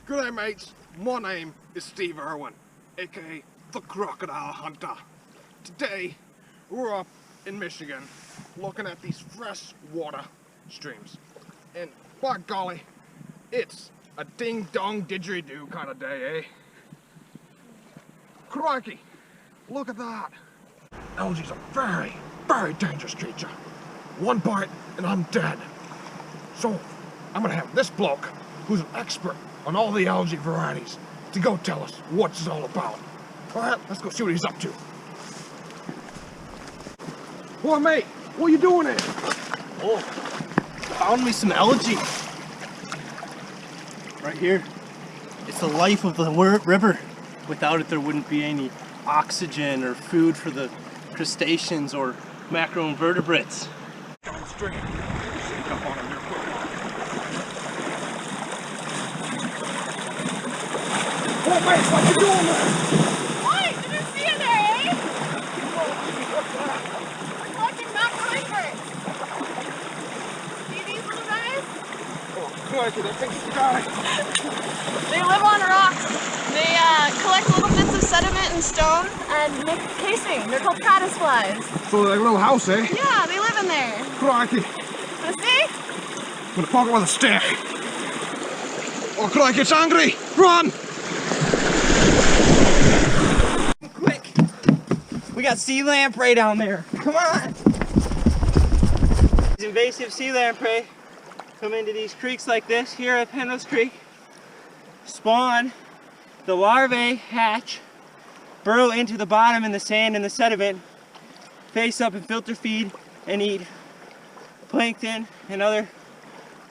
G'day mates, my name is Steve Irwin, aka the Crocodile Hunter. Today, we're up in Michigan looking at these freshwater streams. And by golly, it's a ding-dong didgeridoo kind of day, eh? Crikey, look at that. Algae's a very, very dangerous creature. One bite and I'm dead. So, I'm gonna have this bloke, who's an expert on all the algae varieties, to go tell us what it's all about. Alright, let's go see what he's up to. Boy, mate, what are you doing here? Oh, found me some algae. Right here. It's the life of the river. Without it, there wouldn't be any oxygen or food for the crustaceans or macroinvertebrates. Downstream. Sneak up on him real quick. Oh, mate, what you doing there? What? Didn't see you there, eh? We're collecting macroinvertebrates. See these little guys? Oh, crikey, that thing's dying. They live on rocks. They collect little bits of sediment and stone and make casing. They're called caddisflies. So like a little house, eh? Yeah, they live in there. Crikey. Wanna see? I'm gonna poke it with a stick. Oh, crikey, it's angry! Run! Quick! We got sea lamprey down there. Come on! These invasive sea lamprey come into these creeks like this here at Penrose Creek, spawn, the larvae hatch, burrow into the bottom in the sand and the sediment, face up and filter feed and eat plankton and other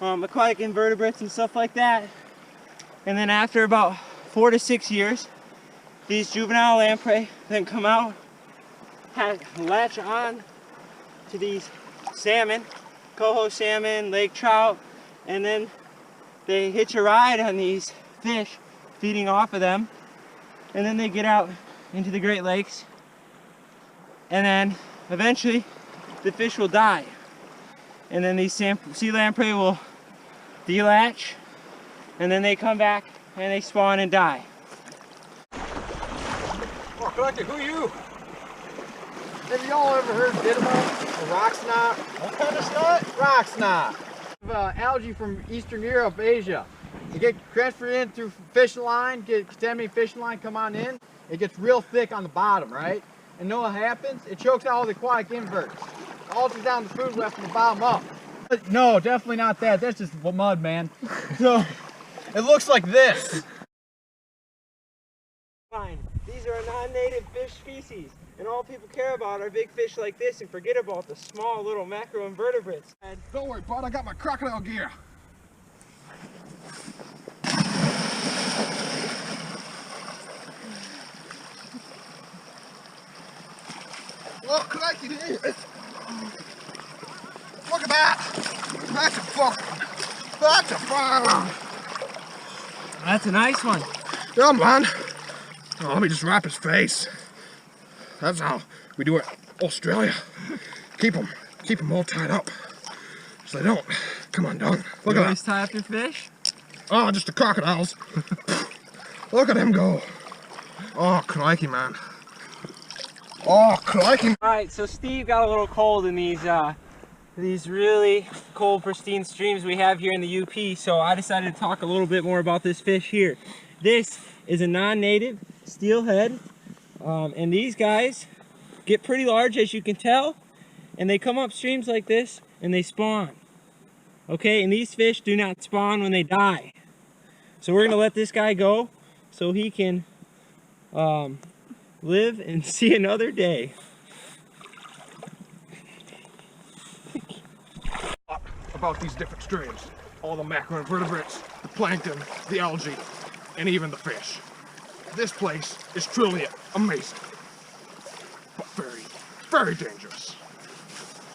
aquatic invertebrates and stuff like that. And then after about 4 to 6 years, these juvenile lamprey then come out, latch on to these salmon, coho salmon, lake trout, and then they hitch a ride on these fish, feeding off of them, and then they get out into the Great Lakes, and then eventually the fish will die, and then these sea lamprey will delatch, and then they come back and they spawn and die. Oh, crikey, who are you? Have y'all ever heard limno, a rock snot? What kind of snot? Rock snot. Algae from Eastern Europe, Asia. You get transferred in through fishing line, get contaminated fishing line, come on in. It gets real thick on the bottom, right? And know what happens? It chokes out all the aquatic inverts. Alters down the food web from the bottom up. No, definitely not that. That's just mud, man. So, it looks like this. Fine. These are a non-native fish species, and all people care about are big fish like this and forget about the small little macroinvertebrates. Don't worry, bud, I got my crocodile gear. Oh, crikey, it is. Look at that. That's a fire. That's a nice one. Yeah, man. Oh, let me just wrap his face. That's how we do it in Australia. Keep them all tied up so they don't come undone. Look at that. Tie up your fish? Oh, just the crocodiles. Look at him go. Oh, crikey, man. Oh, crikey. Alright, so Steve got a little cold in these really cold, pristine streams we have here in the UP, so I decided to talk a little bit more about this fish here. This is a non-native steelhead, and these guys get pretty large, as you can tell, and they come up streams like this and they spawn. Okay, and these fish do not spawn when they die. So we're gonna let this guy go so he can live and see another day. About these different streams, all the macroinvertebrates, the plankton, the algae, and even the fish. This place is truly amazing, but very, very dangerous.